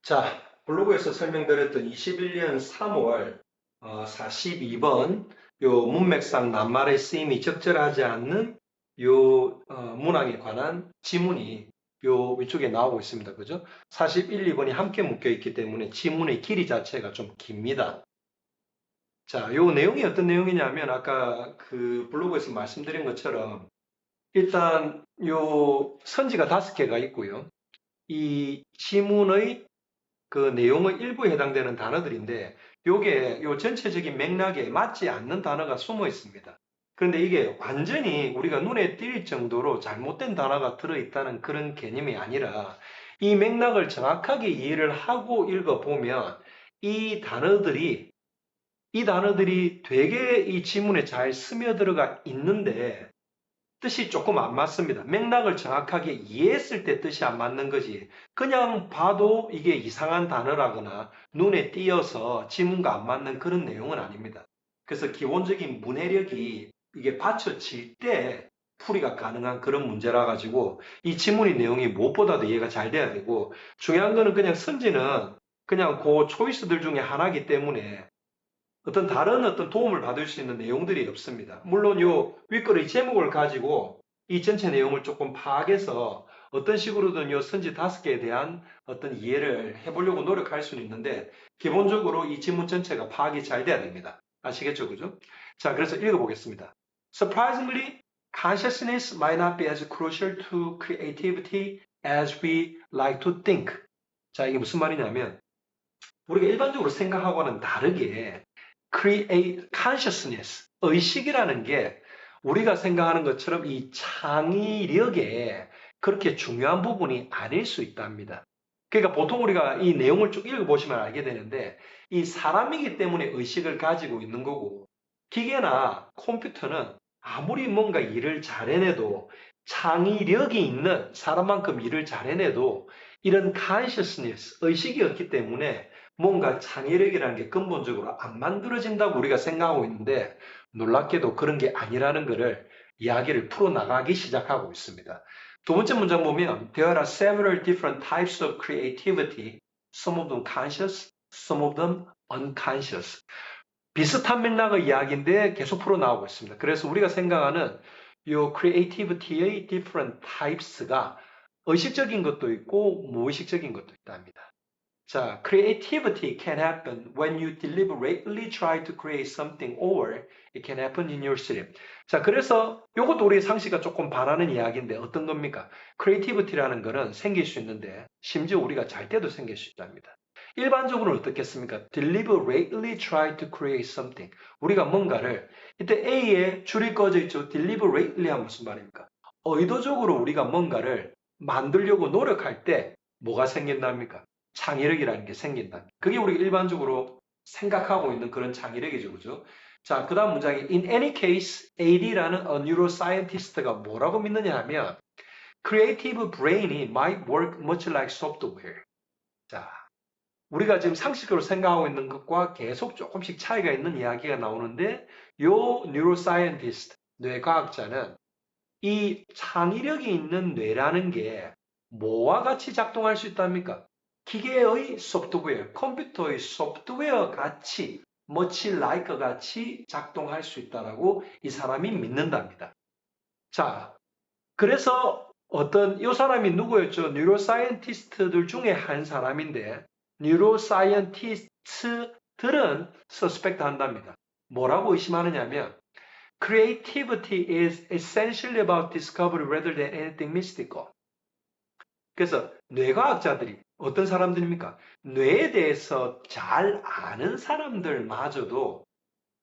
자, 블로그에서 설명드렸던 21년 3월 42번 요 문맥상 낱말의 쓰임이 적절하지 않는 요 문항에 관한 지문이 요 위쪽에 나오고 있습니다. 그죠? 41, 2번이 함께 묶여 있기 때문에 지문의 길이 자체가 좀 깁니다. 자, 요 내용이 어떤 내용이냐면 아까 그 블로그에서 말씀드린 것처럼 일단 요 선지가 5개가 있고요. 이 지문의 그 내용의 일부에 해당되는 단어들인데 요게 요 전체적인 맥락에 맞지 않는 단어가 숨어 있습니다. 그런데 이게 완전히 우리가 눈에 띌 정도로 잘못된 단어가 들어있다는 그런 개념이 아니라 이 맥락을 정확하게 이해를 하고 읽어보면 이 단어들이 되게 이 지문에 잘 스며들어가 있는데 뜻이 조금 안 맞습니다. 맥락을 정확하게 이해했을 때 뜻이 안 맞는 거지. 그냥 봐도 이게 이상한 단어라거나 눈에 띄어서 지문과 안 맞는 그런 내용은 아닙니다. 그래서 기본적인 문해력이 이게 받쳐질 때 풀이가 가능한 그런 문제라 가지고 이 지문의 내용이 무엇보다도 이해가 잘 돼야 되고 중요한 거는 그냥 선지는 그냥 그 초이스들 중에 하나이기 때문에 어떤 다른 어떤 도움을 받을 수 있는 내용들이 없습니다. 물론 요 윗글의 제목을 가지고 이 전체 내용을 조금 파악해서 어떤 식으로든 요 선지 5개에 대한 어떤 이해를 해보려고 노력할 수는 있는데 기본적으로 이 지문 전체가 파악이 잘 돼야 됩니다. 아시겠죠? 그죠? 자, 그래서 읽어보겠습니다. Surprisingly, consciousness might not be as crucial to creativity as we like to think. 자, 이게 무슨 말이냐면 우리가 일반적으로 생각하고는 다르게 create consciousness, 의식이라는 게 우리가 생각하는 것처럼 이 창의력에 그렇게 중요한 부분이 아닐 수 있답니다. 그러니까 보통 우리가 이 내용을 쭉 읽어보시면 알게 되는데 이 사람이기 때문에 의식을 가지고 있는 거고 기계나 컴퓨터는 아무리 뭔가 일을 잘 해내도 창의력이 있는 사람만큼 일을 잘 해내도 이런 consciousness, 의식이 없기 때문에 뭔가 창의력이라는 게 근본적으로 안 만들어진다고 우리가 생각하고 있는데 놀랍게도 그런 게 아니라는 것을 이야기를 풀어나가기 시작하고 있습니다. 두 번째 문장 보면 There are several different types of creativity. Some of them conscious, some of them unconscious. 비슷한 맥락의 이야기인데 계속 풀어나오고 있습니다. 그래서 우리가 생각하는 이 creativity의 different types가 의식적인 것도 있고 무의식적인 것도 있답니다. 자, creativity can happen when you deliberately try to create something or it can happen in your sleep. 자, 그래서 이것도 우리 상식과 조금 반하는 이야기인데 어떤 겁니까? creativity라는 거는 생길 수 있는데 심지어 우리가 잘 때도 생길 수 있답니다. 일반적으로는 어떻겠습니까? deliberately try to create something. 우리가 뭔가를 이때 A에 줄이 꺼져 있죠. deliberately 하면 무슨 말입니까? 의도적으로 우리가 뭔가를 만들려고 노력할 때 뭐가 생긴답니까? 창의력이라는 게 생긴다. 그게 우리가 일반적으로 생각하고 있는 그런 창의력이죠. 그죠? 자, 그 다음 문장이 In any case, AD라는 a neuroscientist가 뭐라고 믿느냐 하면 creative brain이 might work much like software. 자, 우리가 지금 상식적으로 생각하고 있는 것과 계속 조금씩 차이가 있는 이야기가 나오는데 요 neuroscientist, 뇌과학자는 이 창의력이 있는 뇌라는 게 뭐와 같이 작동할 수 있답니까? 기계의 소프트웨어, 컴퓨터의 소프트웨어 같이, much like 같이 작동할 수 있다라고 이 사람이 믿는답니다. 자, 그래서 어떤 이 사람이 누구였죠? 뉴로사이언티스트들 중에 한 사람인데 뉴로사이언티스트들은 서스펙트 한답니다. 뭐라고 의심하느냐면 Creativity is essentially about discovery rather than anything mystical. 그래서 뇌과학자들이 어떤 사람들입니까? 뇌에 대해서 잘 아는 사람들마저도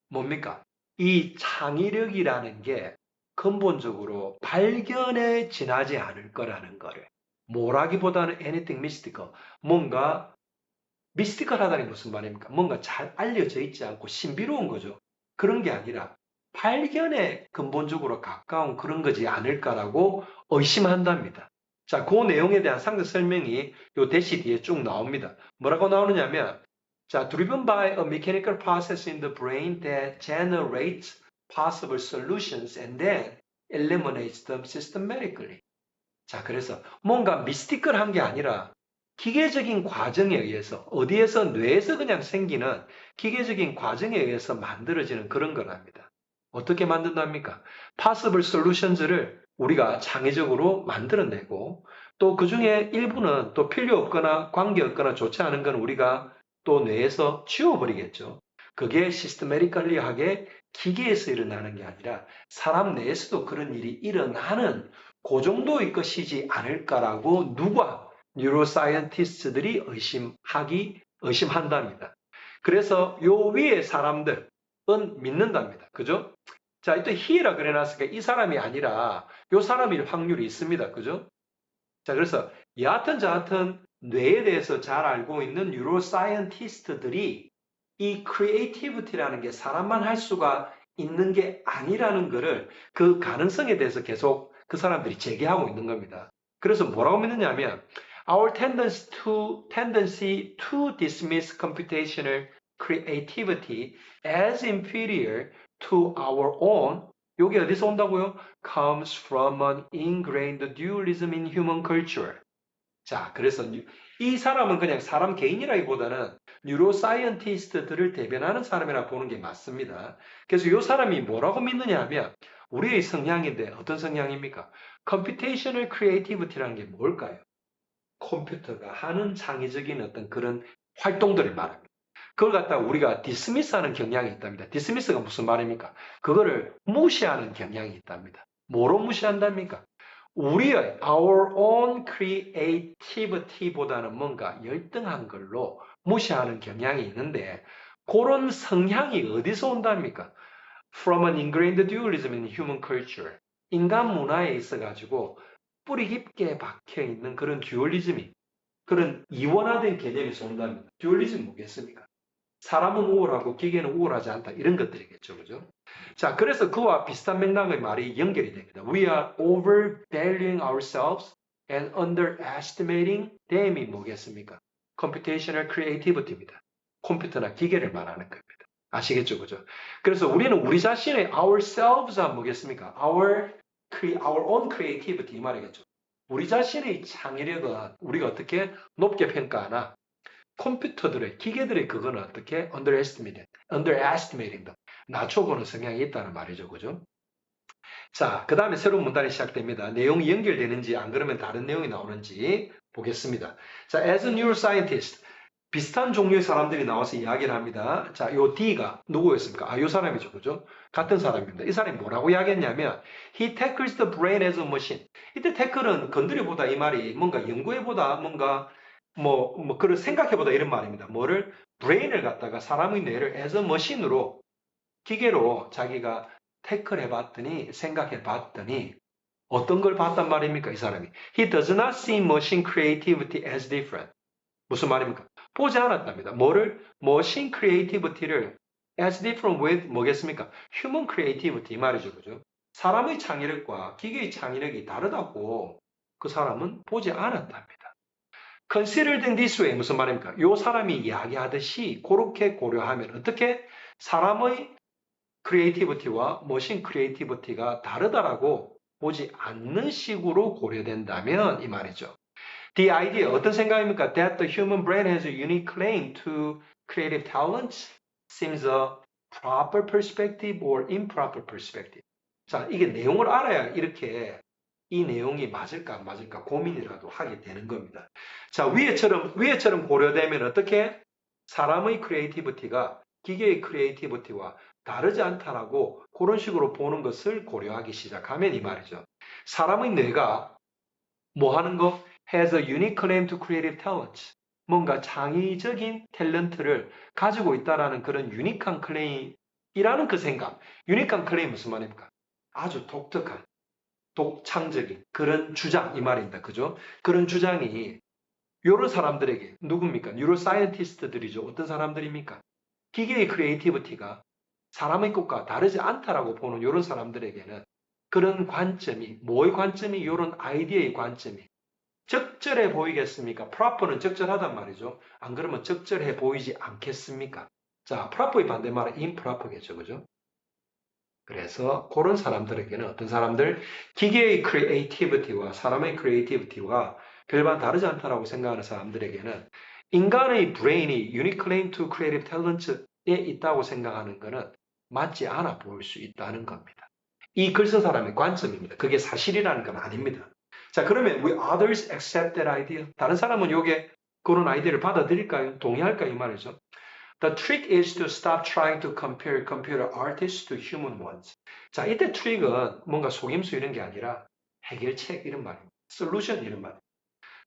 뭡니까? 이 창의력이라는 게 근본적으로 발견에 지나지 않을 거라는 거를 뭐라기보다는 anything mystical. 뭔가 미스티컬하다는 게 무슨 말입니까? 뭔가 잘 알려져 있지 않고 신비로운 거죠. 그런 게 아니라 발견에 근본적으로 가까운 그런 거지 않을까라고 의심한답니다. 자, 그 내용에 대한 상세 설명이 요 대시 뒤에 쭉 나옵니다. 뭐라고 나오느냐면 자, driven by a mechanical process in the brain that generates possible solutions and then eliminates them systematically. 자, 그래서 뭔가 미스티컬한 게 아니라 기계적인 과정에 의해서 어디에서 뇌에서 그냥 생기는 기계적인 과정에 의해서 만들어지는 그런 거랍니다. 어떻게 만든답니까? possible solutions를 우리가 창의적으로 만들어내고 또 그 중에 일부는 또 필요 없거나 관계 없거나 좋지 않은 건 우리가 또 뇌에서 지워버리겠죠. 그게 시스테매티컬리하게 기계에서 일어나는 게 아니라 사람 내에서도 그런 일이 일어나는 그 정도의 것이지 않을까라고 누가 뉴로사이언티스트들이 의심한답니다. 그래서 요 위에 사람들은 믿는답니다. 그죠? 자, 또 he라 그래놨으니까 이 사람이 아니라 요 사람일 확률이 있습니다. 그죠? 자, 그래서 여하튼 저하튼 뇌에 대해서 잘 알고 있는 뉴로사이언티스트들이 이 크리에이티비티라는 게 사람만 할 수가 있는 게 아니라는 거를 그 가능성에 대해서 계속 그 사람들이 제기하고 있는 겁니다. 그래서 뭐라고 믿느냐 하면 our tendency to dismiss computational creativity as inferior to our own 여기 어디서 온다고요? comes from an ingrained dualism in human culture. 자, 그래서 이 사람은 그냥 사람 개인이라기보다는 뉴로사이언티스트들을 대변하는 사람이라 보는 게 맞습니다. 그래서 이 사람이 뭐라고 믿느냐 하면 우리의 성향인데 어떤 성향입니까? 컴퓨테이셔널 크리에이티비티라는 게 뭘까요? 컴퓨터가 하는 창의적인 어떤 그런 활동들을 말합니다. 그걸 갖다가 우리가 디스미스하는 경향이 있답니다. 디스미스가 무슨 말입니까? 그거를 무시하는 경향이 있답니다. 뭐로 무시한답니까? 우리의 our own creativity보다는 뭔가 열등한 걸로 무시하는 경향이 있는데 그런 성향이 어디서 온답니까? From an ingrained dualism in human culture. 인간 문화에 있어가지고 뿌리 깊게 박혀 있는 그런 듀얼리즘이 그런 이원화된 개념에서 온답니다. 듀얼리즘 뭐겠습니까? 사람은 우월하고 기계는 우월하지 않다. 이런 것들이겠죠. 그죠? 자, 그래서 그와 비슷한 맥락의 말이 연결이 됩니다. We are overvaluing ourselves and underestimating them이 뭐겠습니까? Computational creativity입니다. 컴퓨터나 기계를 말하는 겁니다. 아시겠죠? 그죠? 그래서 우리는 우리 자신의 ourselves가 뭐겠습니까? our own creativity 이 말이겠죠. 우리 자신의 창의력은 우리가 어떻게 높게 평가하나 컴퓨터들의 기계들의 그거는 어떻게 underestimating them 낮춰보는 성향이 있다는 말이죠. 그죠? 자, 그 다음에 새로운 문단이 시작됩니다. 내용이 연결되는지 안 그러면 다른 내용이 나오는지 보겠습니다. 자, as a neuroscientist 비슷한 종류의 사람들이 나와서 이야기를 합니다. 자, 요 D가 누구였습니까? 아, 요 사람이죠. 그죠? 같은 사람입니다. 이 사람이 뭐라고 이야기했냐면 he tackles the brain as a machine. 이때 태클은 건드려보다 이 말이 뭔가 연구해보다 뭔가 그런 생각해보다 이런 말입니다. 뭐를 brain을 갖다가 사람의 뇌를 as a machine으로 기계로 자기가 태클해봤더니 생각해봤더니 어떤 걸 봤단 말입니까? 이 사람이 he does not see machine creativity as different. 무슨 말입니까? 보지 않았답니다. 뭐를? 머신 크리에이티비티를 as different with 뭐겠습니까? human creativity 이 말이죠. 그죠? 사람의 창의력과 기계의 창의력이 다르다고 그 사람은 보지 않았답니다. considered in this way 무슨 말입니까? 요 사람이 이야기하듯이 그렇게 고려하면 어떻게 사람의 크리에이티비티와 머신 크리에이티비티가 다르다라고 보지 않는 식으로 고려된다면 이 말이죠. The idea, 어떤 생각입니까? That the human brain has a unique claim to creative talents seems a proper perspective or improper perspective. 자, 이게 내용을 알아야 이렇게 이 내용이 맞을까 안 맞을까 고민이라도 하게 되는 겁니다. 자, 위에처럼 고려되면 어떻게? 사람의 크리에이티비티가 기계의 크리에이티비티와 다르지 않다라고 그런 식으로 보는 것을 고려하기 시작하면 이 말이죠. 사람의 뇌가 뭐 하는 거? has a unique claim to creative talent. 뭔가 창의적인 탤런트를 가지고 있다라는 그런 유니크한 클레임이라는 그 생각. 유니크한 클레임 무슨 말입니까? 아주 독특한, 독창적인 그런 주장 이 말입니다. 그죠? 그런 주장이 이런 사람들에게 누굽니까? 뉴로사이언티스트들이죠. 어떤 사람들입니까? 기계의 크리에이티비티가 사람의 것과 다르지 않다라고 보는 이런 사람들에게는 그런 관점이 뭐의 관점이 이런 아이디어의 관점이 적절해 보이겠습니까? proper는 적절하단 말이죠. 안 그러면 적절해 보이지 않겠습니까? 자, proper의 반대말은 improper겠죠. 그죠? 그래서 그런 사람들에게는 어떤 사람들? 기계의 크리에이티비티와 사람의 크리에이티비티가 별반 다르지 않다라고 생각하는 사람들에게는 인간의 브레인이 unique claim to creative talents에 있다고 생각하는 것은 맞지 않아 보일 수 있다는 겁니다. 이 글 쓴 사람의 관점입니다. 그게 사실이라는 건 아닙니다. 자, 그러면 we others accept that idea? 다른 사람은 요게 그런 아이디어를 받아들일까요? 동의할까요? 이 말이죠. The trick is to stop trying to compare computer artists to human ones. 자, 이때 트릭은 뭔가 속임수 이런 게 아니라 해결책 이런 말입니다. 솔루션 이런 말.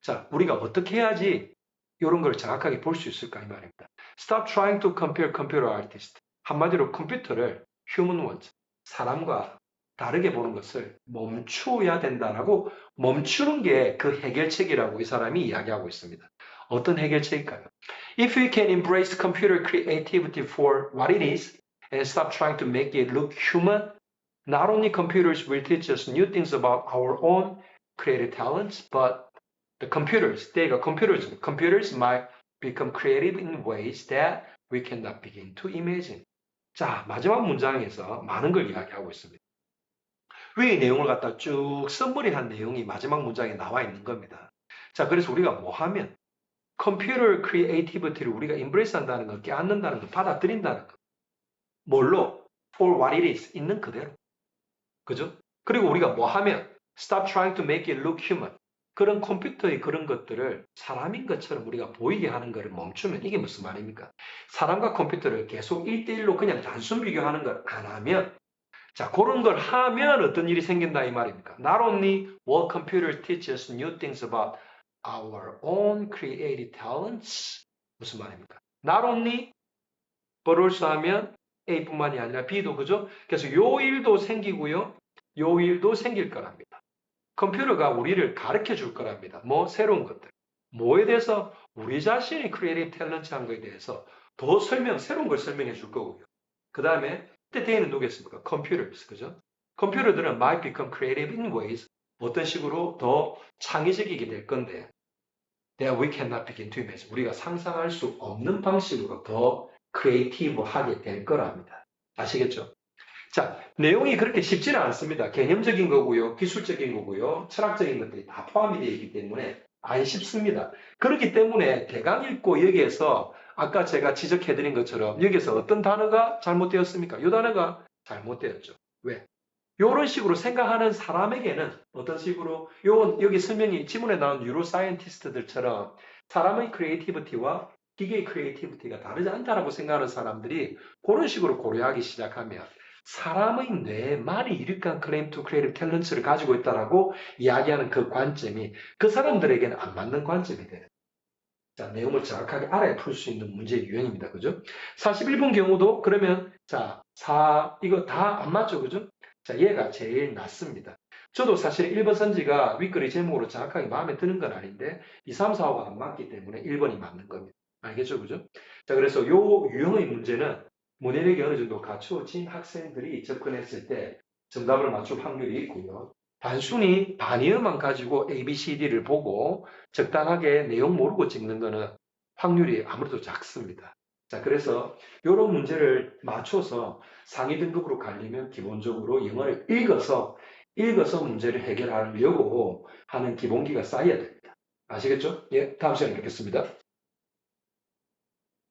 자, 우리가 어떻게 해야지 이런 걸 정확하게 볼 수 있을까 이 말입니다. Stop trying to compare computer artists. 한마디로 컴퓨터를 human ones, 사람과 다르게 보는 것을 멈춰야 된다라고 멈추는 게 그 해결책이라고 이 사람이 이야기하고 있습니다. 어떤 해결책일까요? If we can embrace computer creativity for what it is and stop trying to make it look human, not only computers will teach us new things about our own creative talents, but the computers, computers might become creative in ways that we cannot begin to imagine. 자, 마지막 문장에서 많은 걸 이야기하고 있습니다. 위의 내용을 갖다 쭉 썸머리한 내용이 마지막 문장에 나와 있는 겁니다. 자, 그래서 우리가 뭐 하면 컴퓨터 크리에이티비티를 우리가 embrace 한다는 거, 깨닫는다는 거, 받아들인다는 거. 뭘로? For what it is. 있는 그대로. 그죠? 그리고 우리가 뭐 하면 stop trying to make it look human. 그런 컴퓨터의 그런 것들을 사람인 것처럼 우리가 보이게 하는 것을 멈추면 이게 무슨 말입니까? 사람과 컴퓨터를 계속 1대1로 그냥 단순 비교하는 걸 안 하면 자, 그런 걸 하면 어떤 일이 생긴다 이 말입니까? Not only will computers teach us new things about our own creative talents. 무슨 말입니까? Not only but also 하면 A뿐만이 아니라 B도 그죠? 그래서 요 일도 생기고요. 요 일도 생길 거랍니다. 컴퓨터가 우리를 가르쳐 줄 거랍니다. 뭐 새로운 것들. 뭐에 대해서 우리 자신이 크리에이티브 탤런트한 거에 대해서 더 새로운 걸 설명해 줄 거고요. 그 다음에 그때 대에는 누구겠습니까? 컴퓨터스, 그죠? 컴퓨터들은 might become creative in ways 어떤 식으로 더 창의적이게 될 건데 that we cannot begin to imagine. 우리가 상상할 수 없는 방식으로 더 크리에이티브하게 될 거랍니다. 아시겠죠? 자, 내용이 그렇게 쉽지는 않습니다. 개념적인 거고요, 기술적인 거고요, 철학적인 것들이 다 포함이 되어 있기 때문에 안 쉽습니다. 그렇기 때문에 대강 읽고 여기에서 아까 제가 지적해드린 것처럼 여기서 어떤 단어가 잘못되었습니까? 이 단어가 잘못되었죠. 왜? 이런 식으로 생각하는 사람에게는 어떤 식으로 여기 설명이 지문에 나온 뉴로사이언티스트들처럼 사람의 크리에이티비티와 기계의 크리에이티비티가 다르지 않다라고 생각하는 사람들이 그런 식으로 고려하기 시작하면 사람의 뇌만이 일으킨 클레임 투 크리에이티브 탤런트를 가지고 있다라고 이야기하는 그 관점이 그 사람들에게는 안 맞는 관점이 돼요. 자, 내용을 정확하게 알아야 풀 수 있는 문제 유형입니다. 그죠? 41번 경우도 그러면 자, 이거 다 안 맞죠? 그죠? 자, 얘가 제일 낫습니다. 저도 사실 1번 선지가 윗글의 제목으로 정확하게 마음에 드는 건 아닌데 2, 3, 4호가 안 맞기 때문에 1번이 맞는 겁니다. 알겠죠? 그죠? 자, 그래서 요 유형의 문제는 문해력이 어느 정도 갖추어진 학생들이 접근했을 때 정답을 맞출 확률이 있고요. 단순히 반이어만 가지고 ABCD를 보고 적당하게 내용 모르고 찍는 거는 확률이 아무래도 작습니다. 자, 그래서 이런 문제를 맞춰서 상위 등급으로 가려면 기본적으로 영어를 읽어서 문제를 해결하려고 하는 기본기가 쌓여야 됩니다. 아시겠죠? 예, 다음 시간에 뵙겠습니다.